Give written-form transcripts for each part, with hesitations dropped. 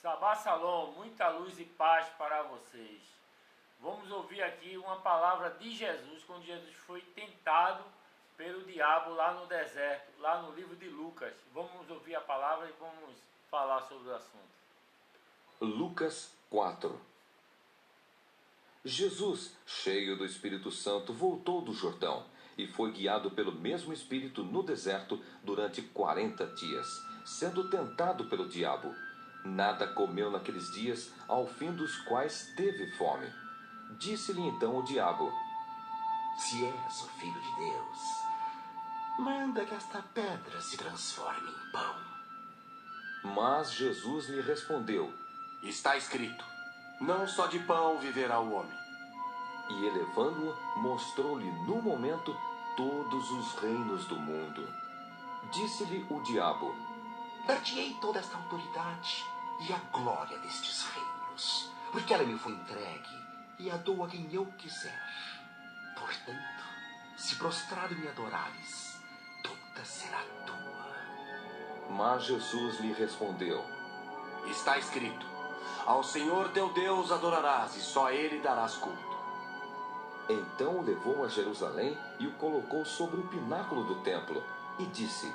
Sabá Salom, muita luz e paz para vocês. Vamos ouvir aqui uma palavra de Jesus, quando Jesus foi tentado pelo diabo lá no deserto, lá no livro de Lucas. Vamos ouvir a palavra e vamos falar sobre o assunto. Lucas 4. Jesus, cheio do Espírito Santo, voltou do Jordão e foi guiado pelo mesmo Espírito no deserto durante 40 dias, sendo tentado pelo diabo. Nada comeu naqueles dias, ao fim dos quais teve fome. Disse-lhe então o diabo: Se és o Filho de Deus, manda que esta pedra se transforme em pão. Mas Jesus lhe respondeu: Está escrito: não só de pão viverá o homem. E elevando-o, mostrou-lhe no momento todos os reinos do mundo. Disse-lhe o diabo: Dar-te-ei toda esta autoridade e a glória destes reinos, porque ela me foi entregue e a dou a quem eu quiser. Portanto, se prostrado me adorares, toda será tua. Mas Jesus lhe respondeu: Está escrito: ao Senhor teu Deus adorarás e só a Ele darás culto. Então o levou a Jerusalém e o colocou sobre o pináculo do templo e disse: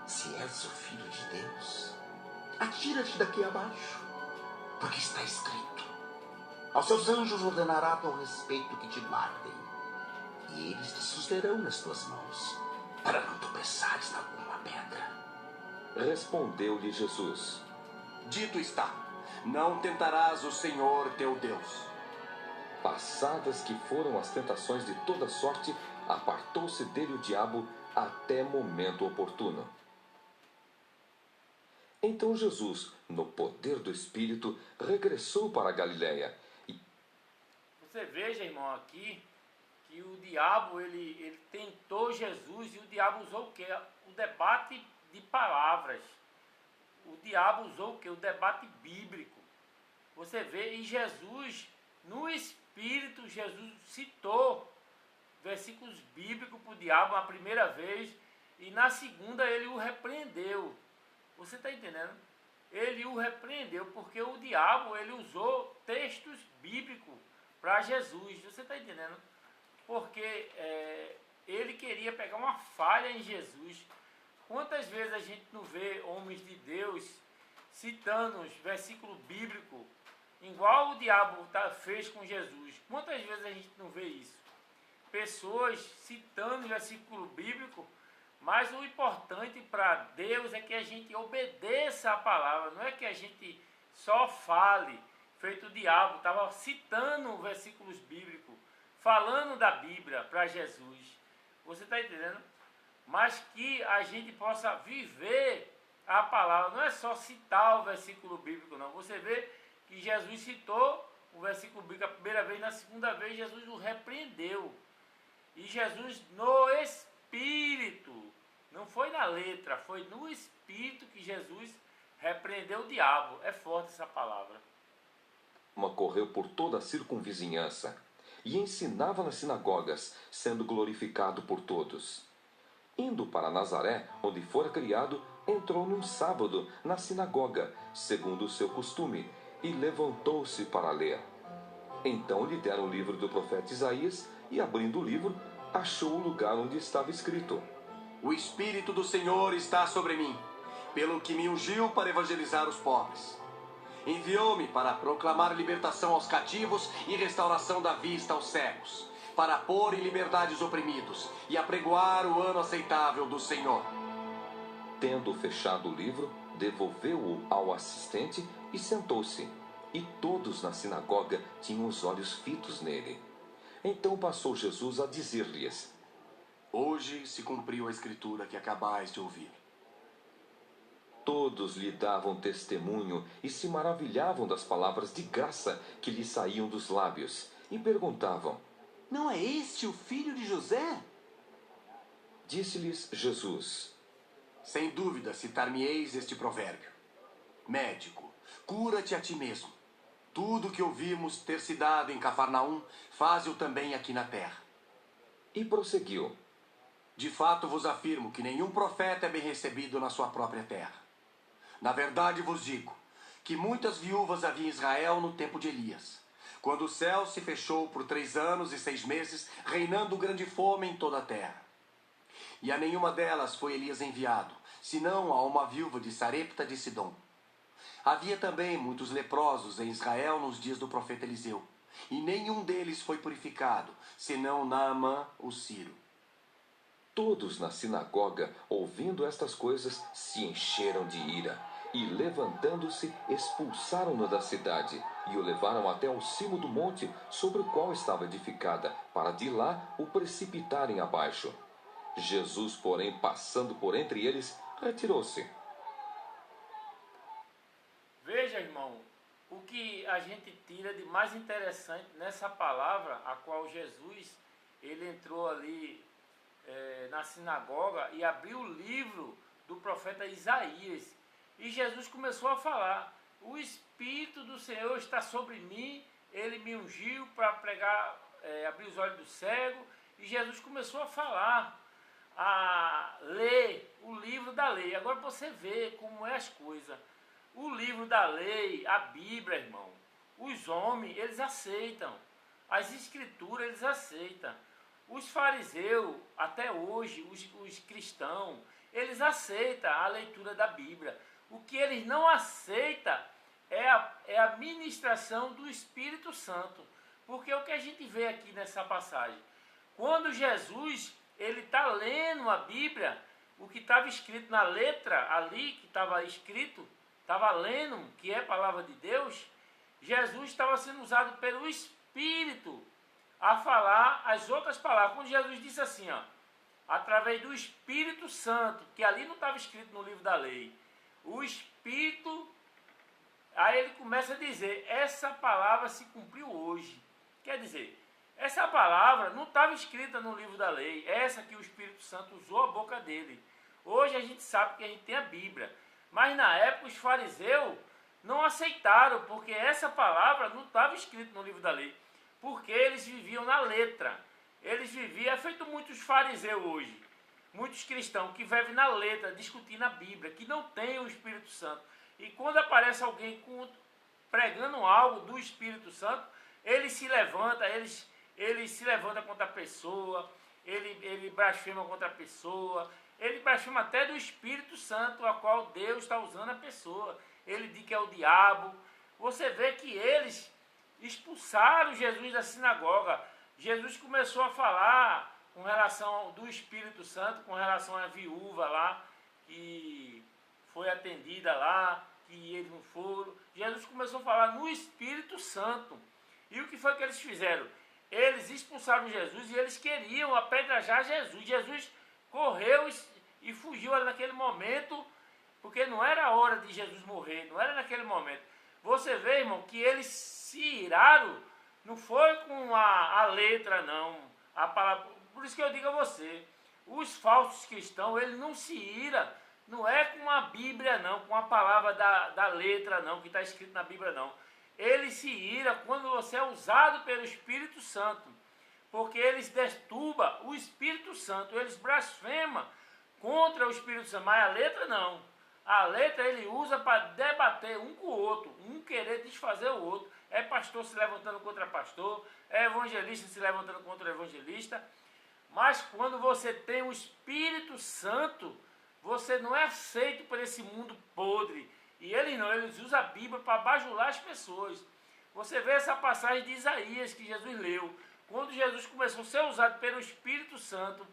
Se és o Filho de Deus, atira-te daqui abaixo, porque está escrito: aos seus anjos ordenará a teu respeito que te guardem, e eles te susterão nas tuas mãos, para não tropeçares em alguma pedra. Respondeu-lhe Jesus: Dito está: não tentarás o Senhor teu Deus. Passadas que foram as tentações de toda sorte, apartou-se dele o diabo até momento oportuno. Então Jesus, no poder do Espírito, regressou para a Galiléia. Você veja, irmão, aqui que o diabo ele tentou Jesus e o diabo usou o quê? O debate de palavras. O diabo usou o quê? O debate bíblico. Você vê, e Jesus, no Espírito, Jesus citou versículos bíblicos para o diabo na primeira vez e na segunda ele o repreendeu. Você está entendendo? Ele o repreendeu porque o diabo ele usou textos bíblicos para Jesus. Você está entendendo? Porque ele queria pegar uma falha em Jesus. Quantas vezes a gente não vê homens de Deus citando os versículos bíblicos, igual o diabo fez com Jesus? Quantas vezes a gente não vê isso? Pessoas citando o versículo bíblico, mas o importante para Deus é que a gente obedeça a palavra, não é que a gente só fale, feito o diabo, estava citando versículos bíblicos, falando da Bíblia para Jesus. Você está entendendo? Mas que a gente possa viver a palavra, não é só citar o versículo bíblico, não. Você vê que Jesus citou o versículo bíblico a primeira vez, na segunda vez Jesus o repreendeu. E Jesus no Espírito, não foi na letra, foi no Espírito que Jesus repreendeu o diabo. É forte essa palavra. Correu por toda a circunvizinhança e ensinava nas sinagogas, sendo glorificado por todos. Indo para Nazaré, onde fora criado, entrou num sábado na sinagoga, segundo o seu costume, e levantou-se para ler. Então lhe deram o livro do profeta Isaías, e abrindo o livro, achou o lugar onde estava escrito: O Espírito do Senhor está sobre mim, pelo que me ungiu para evangelizar os pobres. Enviou-me para proclamar libertação aos cativos e restauração da vista aos cegos, para pôr em liberdade os oprimidos e apregoar o ano aceitável do Senhor. Tendo fechado o livro, devolveu-o ao assistente e sentou-se. E todos na sinagoga tinham os olhos fitos nele. Então passou Jesus a dizer-lhes: Hoje se cumpriu a escritura que acabais de ouvir. Todos lhe davam testemunho e se maravilhavam das palavras de graça que lhe saíam dos lábios, e perguntavam: Não é este o filho de José? Disse-lhes Jesus: Sem dúvida citar-me-eis este provérbio: Médico, cura-te a ti mesmo. Tudo o que ouvimos ter se dado em Cafarnaum, faze-o também aqui na terra. E prosseguiu: De fato vos afirmo que nenhum profeta é bem recebido na sua própria terra. Na verdade vos digo que muitas viúvas havia em Israel no tempo de Elias, quando o céu se fechou por 3 anos e 6 meses, reinando grande fome em toda a terra. E a nenhuma delas foi Elias enviado, senão a uma viúva de Sarepta de Sidom. Havia também muitos leprosos em Israel nos dias do profeta Eliseu, e nenhum deles foi purificado, senão Naamã, o sírio. Todos na sinagoga, ouvindo estas coisas, se encheram de ira e, levantando-se, expulsaram-no da cidade e o levaram até ao cimo do monte sobre o qual estava edificada, para de lá o precipitarem abaixo. Jesus, porém, passando por entre eles, retirou-se. Veja, irmão, o que a gente tira de mais interessante nessa palavra, a qual Jesus, ele entrou ali na sinagoga e abriu o livro do profeta Isaías. E Jesus começou a falar: o Espírito do Senhor está sobre mim, ele me ungiu para pregar, abrir os olhos do cego. E Jesus começou a falar, a ler o livro da lei. Agora você vê como é as coisas. O livro da lei, a Bíblia, irmão, os homens, eles aceitam. As escrituras, eles aceitam. Os fariseus, até hoje, os cristãos, eles aceitam a leitura da Bíblia. O que eles não aceitam é a ministração do Espírito Santo. Porque o que a gente vê aqui nessa passagem, quando Jesus ele está lendo a Bíblia, o que estava escrito na letra ali, que estava escrito, estava lendo, que é a palavra de Deus, Jesus estava sendo usado pelo Espírito a falar as outras palavras. Quando Jesus disse assim, ó, através do Espírito Santo, que ali não estava escrito no livro da lei, o Espírito, aí ele começa a dizer, essa palavra se cumpriu hoje. Quer dizer, essa palavra não estava escrita no livro da lei, essa que o Espírito Santo usou a boca dele. Hoje a gente sabe que a gente tem a Bíblia, mas na época os fariseus não aceitaram, porque essa palavra não estava escrita no livro da lei, porque eles viviam na letra. Eles viviam, é feito muitos fariseus hoje, muitos cristãos que vivem na letra, discutindo a Bíblia, que não tem o Espírito Santo. E quando aparece alguém pregando algo do Espírito Santo, ele se levanta, ele se levanta contra a pessoa, ele blasfema contra a pessoa, ele blasfema até do Espírito Santo, a qual Deus está usando a pessoa. Ele diz que é o diabo. Você vê que eles expulsaram Jesus da sinagoga. Jesus começou a falar com relação do Espírito Santo, com relação à viúva lá, que foi atendida lá, que eles não foram. Jesus começou a falar no Espírito Santo. E o que foi que eles fizeram? Eles expulsaram Jesus e eles queriam apedrejar Jesus. Jesus correu e fugiu naquele momento, porque não era a hora de Jesus morrer, não era naquele momento. Você vê, irmão, que eles se iraram, não foi com a letra, não, a palavra. Por isso que eu digo a você, os falsos cristãos, eles não se iram, não é com a Bíblia, não, com a palavra da letra, não, que está escrito na Bíblia, não. Ele se ira quando você é usado pelo Espírito Santo, porque eles deturba o Espírito Santo, eles blasfemam contra o Espírito Santo, mas a letra não. A letra ele usa para debater um com o outro, um querer desfazer o outro. É pastor se levantando contra pastor, é evangelista se levantando contra evangelista. Mas quando você tem o Espírito Santo, você não é aceito por esse mundo podre. E eles não, eles usam a Bíblia para bajular as pessoas. Você vê essa passagem de Isaías que Jesus leu. Quando Jesus começou a ser usado pelo Espírito Santo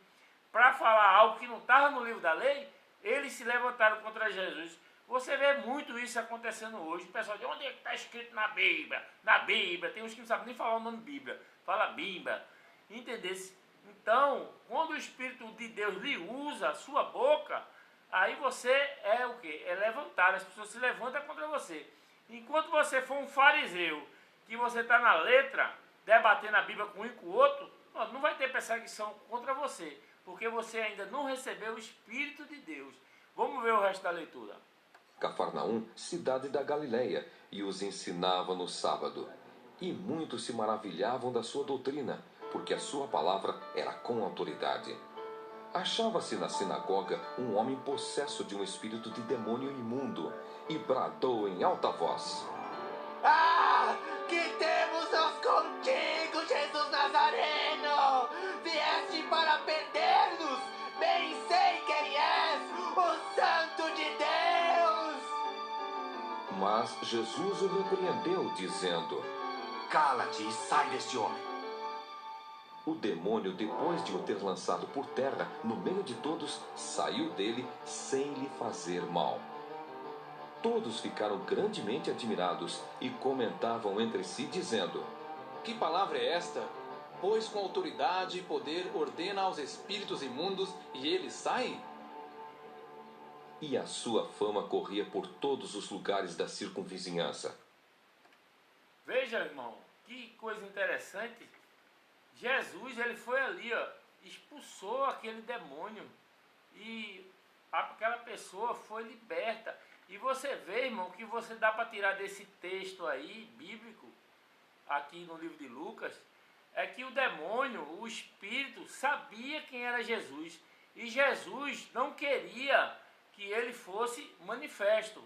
para falar algo que não estava no livro da lei, eles se levantaram contra Jesus. Você vê muito isso acontecendo hoje. O pessoal diz, onde é que está escrito na Bíblia? Na Bíblia. Tem uns que não sabem nem falar o nome Bíblia. Fala Bíblia. Entendesse? Então, quando o Espírito de Deus lhe usa a sua boca, aí você é o quê? É levantado. As pessoas se levantam contra você. Enquanto você for um fariseu, que você está na letra, debatendo a Bíblia com um e com o outro, não vai ter perseguição contra você, porque você ainda não recebeu o Espírito de Deus. Vamos ver o resto da leitura. Cafarnaum, cidade da Galileia, e os ensinava no sábado. E muitos se maravilhavam da sua doutrina, porque a sua palavra era com autoridade. Achava-se na sinagoga um homem possesso de um espírito de demônio imundo e bradou em alta voz: Ah! Que temos nós contigo, Jesus Nazareno? Vieste para perder-nos? Bem sei quem és, o Santo de Deus! Mas Jesus o repreendeu, dizendo: Cala-te e sai deste homem. O demônio, depois de o ter lançado por terra, no meio de todos, saiu dele sem lhe fazer mal. Todos ficaram grandemente admirados e comentavam entre si, dizendo: Que palavra é esta? Pois com autoridade e poder ordena aos espíritos imundos e eles saem? E a sua fama corria por todos os lugares da circunvizinhança. Veja, irmão, que coisa interessante. Jesus, ele foi ali, expulsou aquele demônio e aquela pessoa foi liberta. E você vê, irmão, que você dá para tirar desse texto aí, bíblico, aqui no livro de Lucas, é que o demônio, o espírito, sabia quem era Jesus. E Jesus não queria que ele fosse manifesto,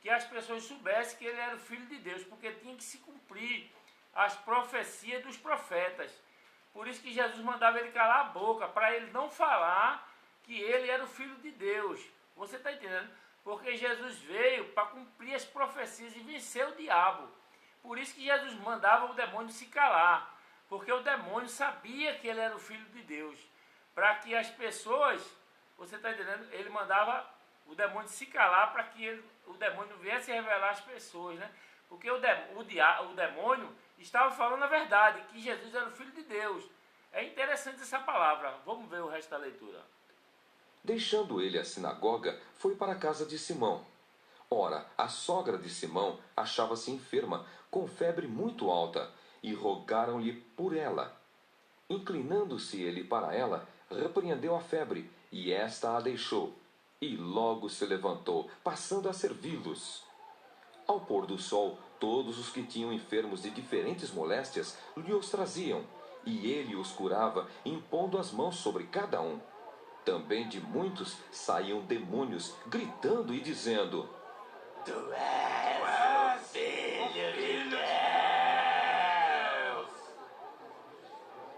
que as pessoas soubessem que ele era o Filho de Deus, porque tinha que se cumprir as profecias dos profetas. Por isso que Jesus mandava ele calar a boca, para ele não falar que ele era o Filho de Deus. Você está entendendo? Porque Jesus veio para cumprir as profecias e vencer o diabo. Por isso que Jesus mandava o demônio se calar. Porque o demônio sabia que ele era o Filho de Deus. Para que as pessoas, você está entendendo? Ele mandava o demônio se calar para que o demônio viesse revelar às pessoas, né? Porque o demônio estava falando a verdade, que Jesus era o Filho de Deus. É interessante essa palavra. Vamos ver o resto da leitura. Deixando ele a sinagoga, foi para a casa de Simão. Ora, a sogra de Simão achava-se enferma, com febre muito alta, e rogaram-lhe por ela. Inclinando-se ele para ela, repreendeu a febre, e esta a deixou, e logo se levantou, passando a servi-los. Ao pôr do sol, todos os que tinham enfermos de diferentes moléstias lhe os traziam, e ele os curava, impondo as mãos sobre cada um. Também de muitos saíam demônios, gritando e dizendo: Tu és o Filho de Deus!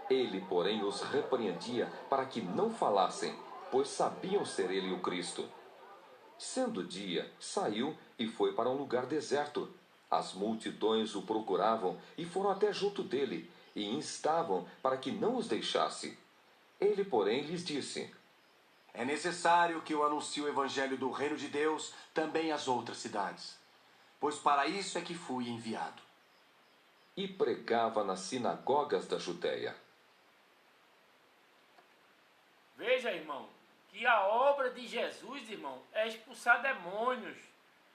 Ele, porém, os repreendia para que não falassem, pois sabiam ser ele o Cristo. Sendo dia, saiu e foi para um lugar deserto. As multidões o procuravam e foram até junto dele, e instavam para que não os deixasse. Ele, porém, lhes disse: É necessário que eu anuncie o evangelho do reino de Deus também às outras cidades, pois para isso é que fui enviado. E pregava nas sinagogas da Judéia. Veja, irmão, que a obra de Jesus, irmão, é expulsar demônios,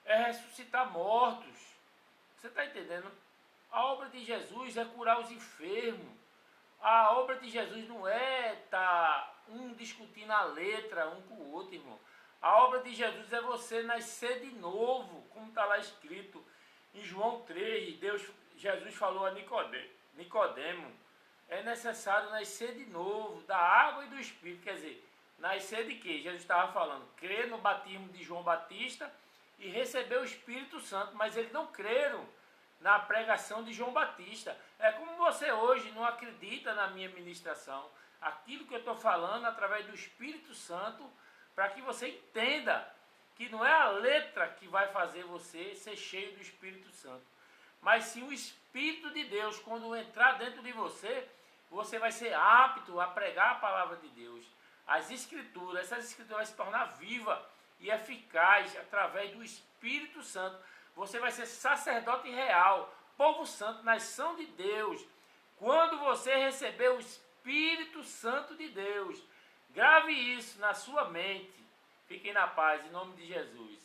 é ressuscitar mortos. Você está entendendo? A obra de Jesus é curar os enfermos. A obra de Jesus não é estar um discutindo a letra um com o outro, irmão. A obra de Jesus é você nascer de novo, como está lá escrito em João 3. Jesus falou a Nicodemo, é necessário nascer de novo, da água e do Espírito. Quer dizer, nascer de quê? Jesus estava falando, crer no batismo de João Batista e receber o Espírito Santo, mas eles não creram na pregação de João Batista. É como você hoje não acredita na minha ministração, aquilo que eu estou falando através do Espírito Santo, para que você entenda que não é a letra que vai fazer você ser cheio do Espírito Santo, mas sim o Espírito de Deus. Quando entrar dentro de você, você vai ser apto a pregar a palavra de Deus. As Escrituras, essas Escrituras vão se tornar viva e eficaz através do Espírito Santo. Você vai ser sacerdote real, povo santo, nação de Deus. Quando você receber o Espírito Santo de Deus, grave isso na sua mente. Fiquem na paz, em nome de Jesus.